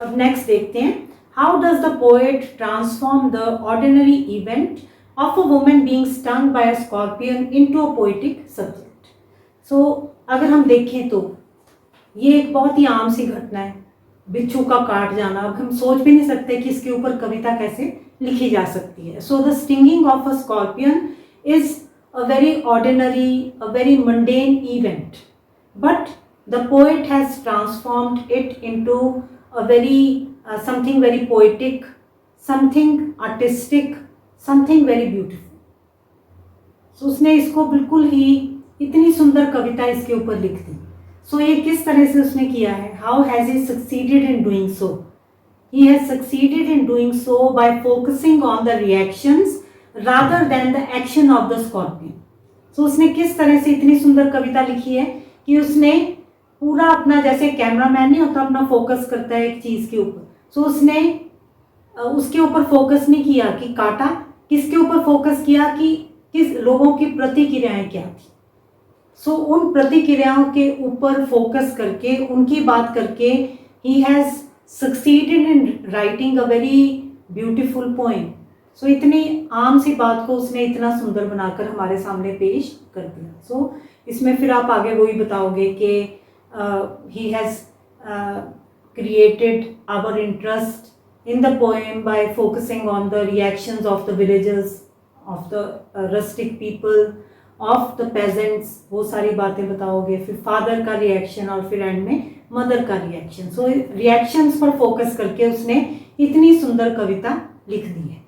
अब नेक्स्ट देखते हैं, how does the poet transform the ordinary event of a woman being stung by a scorpion into a poetic subject. So अगर हम देखें तो ये एक बहुत ही आम सी घटना है, बिच्छू का काट जाना। अब हम सोच भी नहीं सकते कि इसके ऊपर कविता कैसे लिखी जा सकती है। So the stinging of a scorpion is a very ordinary, a very mundane event, but the poet has transformed it into a very something very poetic, something artistic, something very beautiful. So उसने इसको बिल्कुल ही इतनी सुंदर कविता इसके ऊपर लिख दी। So ये किस तरह से उसने किया है? How has he succeeded in doing so? He has succeeded in doing so by focusing on the reactions rather than the action of the scorpion. So उसने किस तरह से इतनी सुंदर कविता लिखी है कि उसने पूरा अपना, जैसे कैमरामैन नहीं होता अपना फोकस करता है एक चीज के ऊपर, सो उसने उसके ऊपर फोकस नहीं किया कि काटा, किसके ऊपर फोकस किया कि किस लोगों की प्रतिक्रियाएं क्या थी। सो उन प्रतिक्रियाओं के ऊपर फोकस करके, उनकी बात करके, he has succeeded in writing a very beautiful poem. So इतनी आम सी बात को उसने इतना सुंदर बनाकर हमारे सामने पेश कर दिया। सो इसमें फिर आप आगे वही बताओगे कि he has created our interest in the poem by focusing on the reactions of the villagers, of the rustic people, of the peasants, वो सारी बातें बताओगे। फिर फादर का रिएक्शन और फिर एंड में मदर का रिएक्शन। सो रिएक्शंस पर फोकस करके उसने इतनी सुंदर कविता लिख दी है।